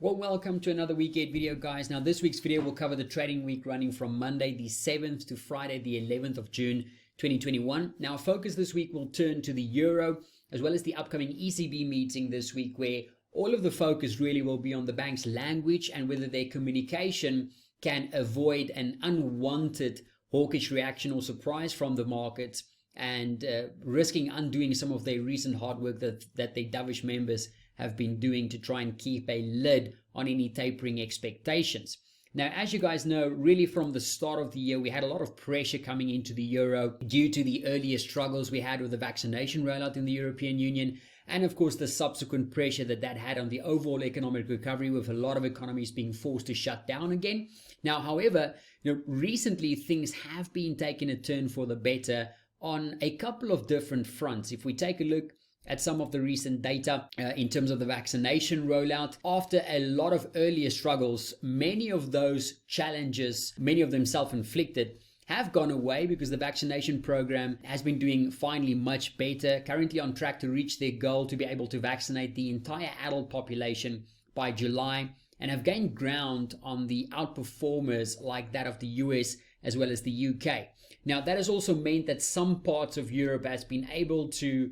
Well, welcome to another week 8 video, guys. Now, this week's video will cover the trading week running from Monday the 7th to Friday the 11th of June 2021. Now, our focus this week will turn to the euro as well as the upcoming ECB meeting this week, where all of the focus really will be on the bank's language and whether their communication can avoid an unwanted hawkish reaction or surprise from the markets and risking undoing some of their recent hard work that their dovish members have been doing to try and keep a lid on any tapering expectations. Now, as you guys know, really from the start of the year, we had a lot of pressure coming into the euro due to the earlier struggles we had with the vaccination rollout in the European Union, and of course the subsequent pressure that had on the overall economic recovery, with a lot of economies being forced to shut down again. Now, however, recently things have been taking a turn for the better on a couple of different fronts. If we take a look at some of the recent data in terms of the vaccination rollout, after a lot of earlier struggles, many of those challenges, many of them self-inflicted, have gone away because the vaccination program has been doing finally much better, currently on track to reach their goal to be able to vaccinate the entire adult population by July, and have gained ground on the outperformers like that of the US as well as the UK. Now, that has also meant that some parts of Europe has been able to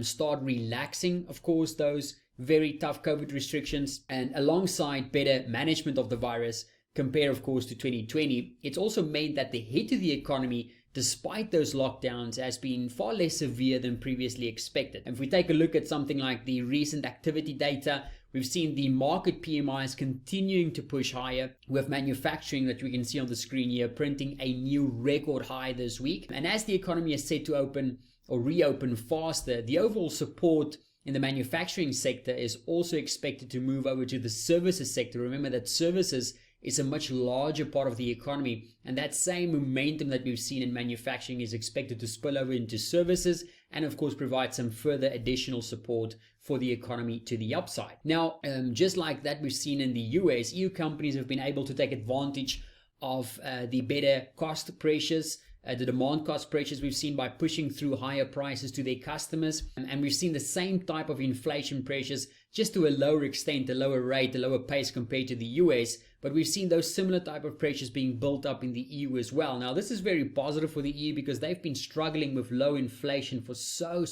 start relaxing, of course, those very tough COVID restrictions, and alongside better management of the virus compared, of course, to 2020, it's also meant that the hit to the economy, despite those lockdowns, has been far less severe than previously expected. And if we take a look at something like the recent activity data, we've seen the market PMIs continuing to push higher, with manufacturing, that we can see on the screen here, printing a new record high this week. And as the economy is set to open or reopen faster, the overall support in the manufacturing sector is also expected to move over to the services sector. Remember that services is a much larger part of the economy, and that same momentum that we've seen in manufacturing is expected to spill over into services and of course provide some further additional support for the economy to the upside. Now, just like that we've seen in the US, EU companies have been able to take advantage of the better cost pressures, the demand cost pressures we've seen by pushing through higher prices to their customers. And we've seen the same type of inflation pressures, just to a lower extent, a lower rate, a lower pace compared to the US. But we've seen those similar type of pressures being built up in the EU as well. Now, this is very positive for the EU because they've been struggling with low inflation for so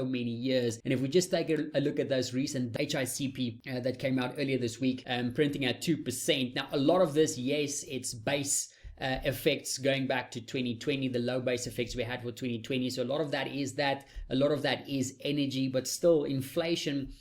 many years. And if we just take a look at those recent HICP that came out earlier this week, printing at 2%. Now, a lot of this, yes, it's base effects going back to 2020, the low base effects we had for 2020. So a lot of that is energy, but still inflation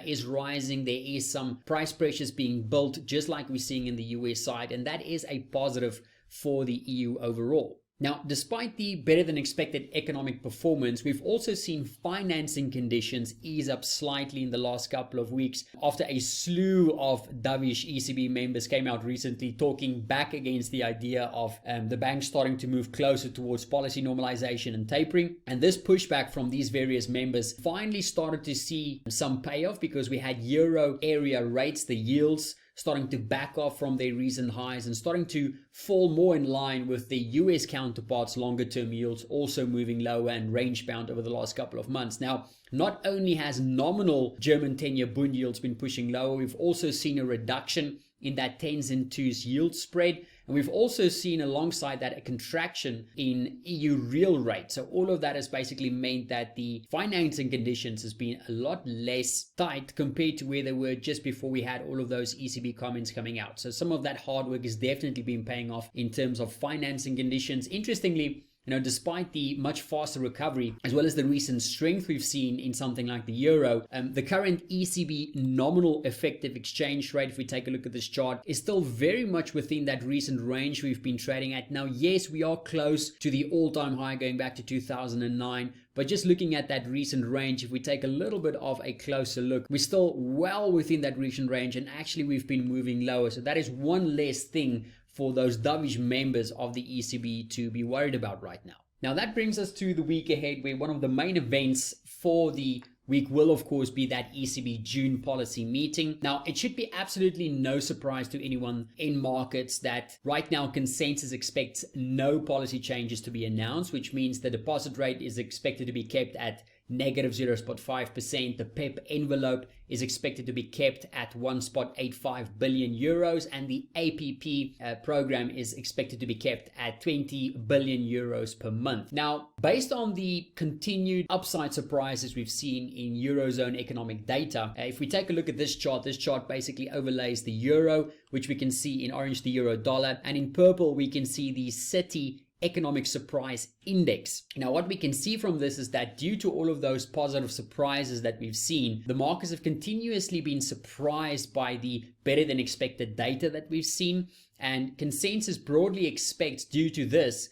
is rising. There is some price pressures being built, just like we're seeing in the US side, and that is a positive for the EU overall. Now, despite the better than expected economic performance, we've also seen financing conditions ease up slightly in the last couple of weeks after a slew of dovish ECB members came out recently talking back against the idea of the bank starting to move closer towards policy normalization and tapering. And this pushback from these various members finally started to see some payoff, because we had euro area rates, the yields, starting to back off from their recent highs and starting to fall more in line with the US counterparts, longer term yields also moving lower and range bound over the last couple of months. Now, not only has nominal German 10-year Bund yields been pushing lower, we've also seen a reduction in that 10s and 2s yield spread. And we've also seen alongside that a contraction in EU real rate. So all of that has basically meant that the financing conditions has been a lot less tight compared to where they were just before we had all of those ECB comments coming out. So some of that hard work has definitely been paying off in terms of financing conditions. Interestingly, despite the much faster recovery, as well as the recent strength we've seen in something like the euro, the current ECB nominal effective exchange rate, if we take a look at this chart, is still very much within that recent range we've been trading at. Now, yes, we are close to the all-time high going back to 2009, but just looking at that recent range, if we take a little bit of a closer look, we're still well within that recent range, and actually we've been moving lower. So that is one less thing for those dovish members of the ECB to be worried about right now. Now, that brings us to the week ahead, where one of the main events for the week will of course be that ECB June policy meeting. Now, it should be absolutely no surprise to anyone in markets that right now consensus expects no policy changes to be announced, which means the deposit rate is expected to be kept at negative 0.5%. The PEPP envelope is expected to be kept at 1.85 billion euros, and the APP program is expected to be kept at 20 billion euros per month. Now, based on the continued upside surprises we've seen in Eurozone economic data, if we take a look at this chart basically overlays the euro, which we can see in orange the euro dollar, and in purple we can see the city economic surprise index. Now, what we can see from this is that due to all of those positive surprises that we've seen, the markets have continuously been surprised by the better than expected data that we've seen, and consensus broadly expects, due to this,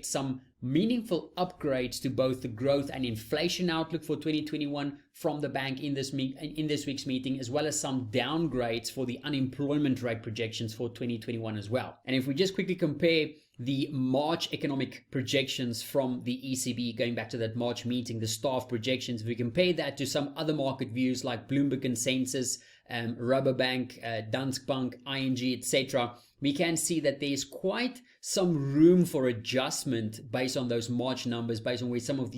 some meaningful upgrades to both the growth and inflation outlook for 2021 from the bank in this week's meeting, as well as some downgrades for the unemployment rate projections for 2021 as well. And if we just quickly compare the March economic projections from the ECB, going back to that March meeting, the staff projections, if we compare that to some other market views like Bloomberg Consensus, Rabobank, Danske Bank, ING, etc., we can see that there's quite some room for adjustment based on those March numbers, based on where some of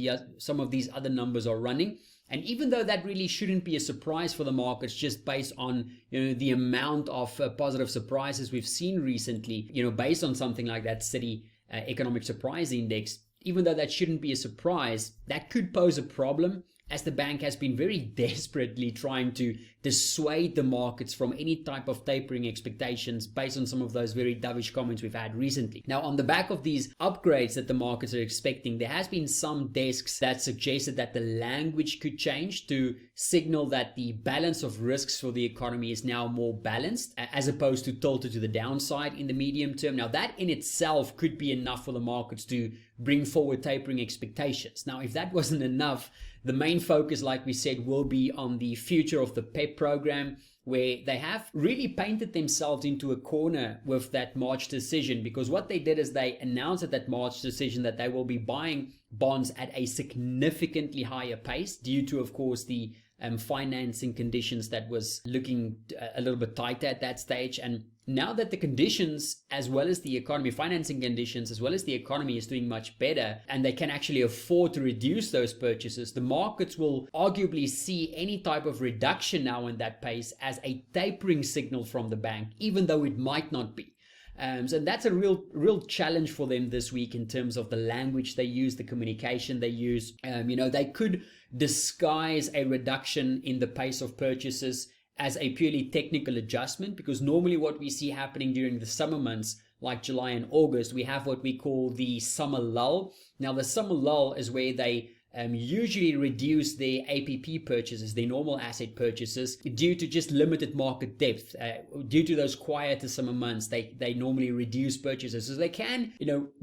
these other numbers are running. And even though that really shouldn't be a surprise for the markets, just based on the amount of positive surprises we've seen recently, based on something like that city economic surprise index, even though that shouldn't be a surprise, that could pose a problem, as the bank has been very desperately trying to dissuade the markets from any type of tapering expectations based on some of those very dovish comments we've had recently. Now, on the back of these upgrades that the markets are expecting, there has been some desks that suggested that the language could change to signal that the balance of risks for the economy is now more balanced, as opposed to tilted to the downside in the medium term. Now, that in itself could be enough for the markets to bring forward tapering expectations. Now, if that wasn't enough, the main focus, like we said, will be on the future of the PEPP program, where they have really painted themselves into a corner with that March decision, because what they did is they announced at that March decision that they will be buying bonds at a significantly higher pace due to, of course, the financing conditions that was looking a little bit tighter at that stage. And now that the conditions, as well as the economy, financing conditions, as well as the economy is doing much better, and they can actually afford to reduce those purchases, the markets will arguably see any type of reduction now in that pace as a tapering signal from the bank, even though it might not be. So that's a real challenge for them this week in terms of the language they use, the communication they use. They could disguise a reduction in the pace of purchases as a purely technical adjustment, because normally what we see happening during the summer months, like July and August, we have what we call the summer lull. Now, the summer lull is where they usually reduce their APP purchases, their normal asset purchases, due to just limited market depth. Due to those quieter summer months, they normally reduce purchases. So they can,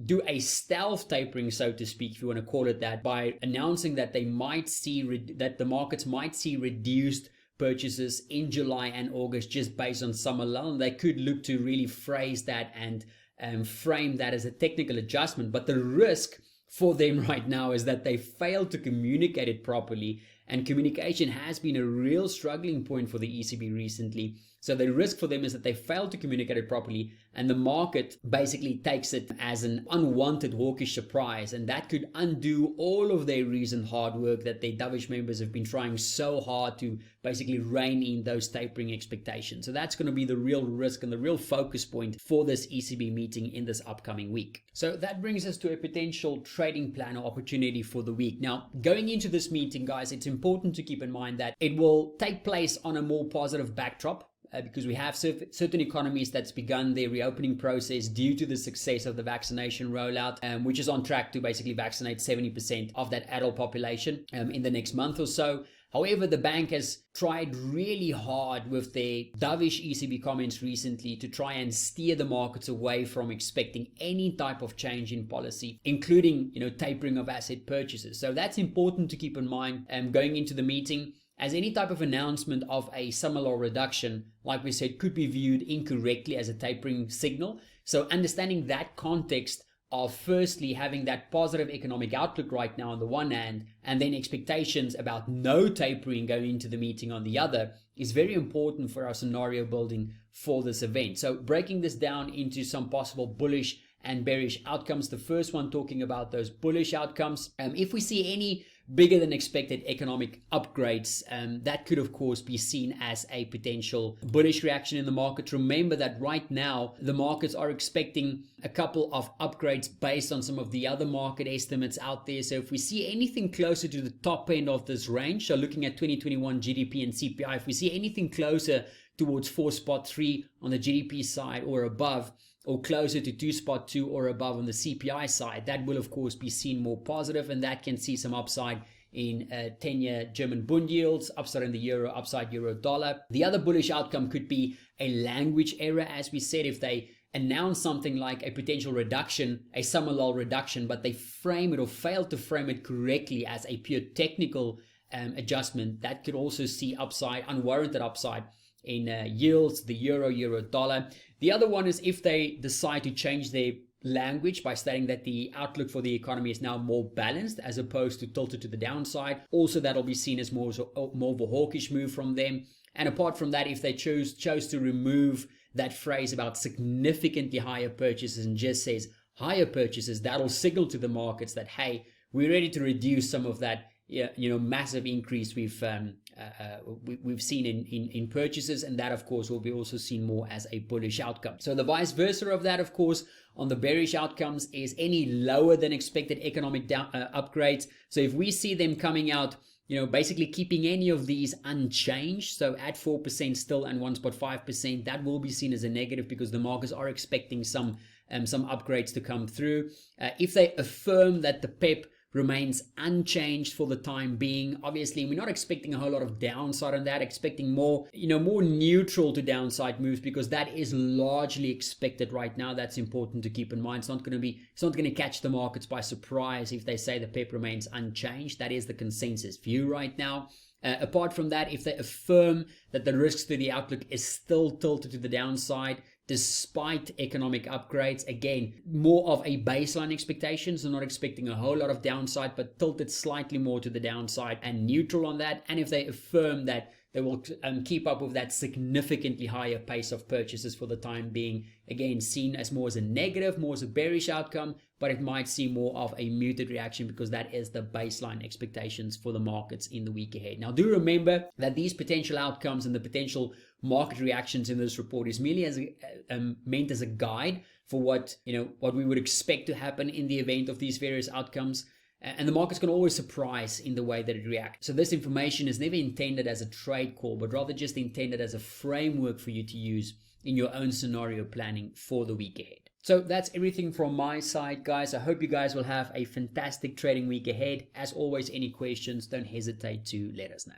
do a stealth tapering, so to speak, if you want to call it that, by announcing that they might see that the markets might see reduced purchases in July and August just based on summer lull. And they could look to really phrase that and frame that as a technical adjustment. But the risk for them right now is that they failed to communicate it properly, and communication has been a real struggling point for the ECB recently. So the risk for them is that they failed to communicate it properly, and the market basically takes it as an unwanted hawkish surprise, and that could undo all of their recent hard work that their dovish members have been trying so hard to basically rein in those tapering expectations. So that's going to be the real risk and the real focus point for this ECB meeting in this upcoming week. So that brings us to a potential trading plan or opportunity for the week. Now, going into this meeting, guys, it's important to keep in mind that it will take place on a more positive backdrop. Because we have certain economies that's begun their reopening process due to the success of the vaccination rollout, which is on track to basically vaccinate 70% of that adult population in the next month or so. However, the bank has tried really hard with their dovish ECB comments recently to try and steer the markets away from expecting any type of change in policy, including, tapering of asset purchases. So that's important to keep in mind going into the meeting, as any type of announcement of a summer lull reduction, like we said, could be viewed incorrectly as a tapering signal. So understanding that context of firstly having that positive economic outlook right now on the one hand, and then expectations about no tapering going into the meeting on the other, is very important for our scenario building for this event. So breaking this down into some possible bullish and bearish outcomes. The first one talking about those bullish outcomes. If we see any bigger than expected economic upgrades, that could of course be seen as a potential bullish reaction in the market. Remember that right now the markets are expecting a couple of upgrades based on some of the other market estimates out there. So if we see anything closer to the top end of this range, so looking at 2021 GDP and CPI, if we see anything closer towards 4.3 on the GDP side or above, or closer to 2.2 or above on the CPI side, that will of course be seen more positive, and that can see some upside in 10-year German Bund yields, upside in the euro, upside euro dollar. The other bullish outcome could be a language error, as we said. If they announce something like a potential reduction, a summer lull reduction, but they frame it or fail to frame it correctly as a pure technical adjustment, that could also see upside, unwarranted upside in yields, the euro dollar. The other one is if they decide to change their language by stating that the outlook for the economy is now more balanced as opposed to tilted to the downside. Also, that'll be seen as more of a hawkish move from them. And apart from that, if they chose to remove that phrase about significantly higher purchases and just says higher purchases, that'll signal to the markets that, hey, we're ready to reduce some of that massive increase we've seen in purchases, and that of course will be also seen more as a bullish outcome. So the vice versa of that, of course, on the bearish outcomes is any lower than expected economic upgrades. So if we see them coming out, basically keeping any of these unchanged, so at 4% still and 1.5%, that will be seen as a negative because the markets are expecting some upgrades to come through. If they affirm that the PEPP remains unchanged for the time being, obviously we're not expecting a whole lot of downside on that, expecting more neutral to downside moves, because that is largely expected right now. That's important to keep in mind. It's not going to catch the markets by surprise if they say the PEPP remains unchanged. That is the consensus view right now. Apart from that, if they affirm that the risks to the outlook is still tilted to the downside despite economic upgrades, again, more of a baseline expectation, so not expecting a whole lot of downside, but tilted slightly more to the downside and neutral on that. And if they affirm that they will keep up with that significantly higher pace of purchases for the time being, again, seen as more as a negative, more as a bearish outcome, but it might see more of a muted reaction because that is the baseline expectations for the markets in the week ahead. Now, do remember that these potential outcomes and the potential market reactions in this report is merely as meant as a guide for what we would expect to happen in the event of these various outcomes. And the market's can always surprise in the way that it reacts. So this information is never intended as a trade call, but rather just intended as a framework for you to use in your own scenario planning for the week ahead. So that's everything from my side, guys. I hope you guys will have a fantastic trading week ahead. As always, any questions, don't hesitate to let us know.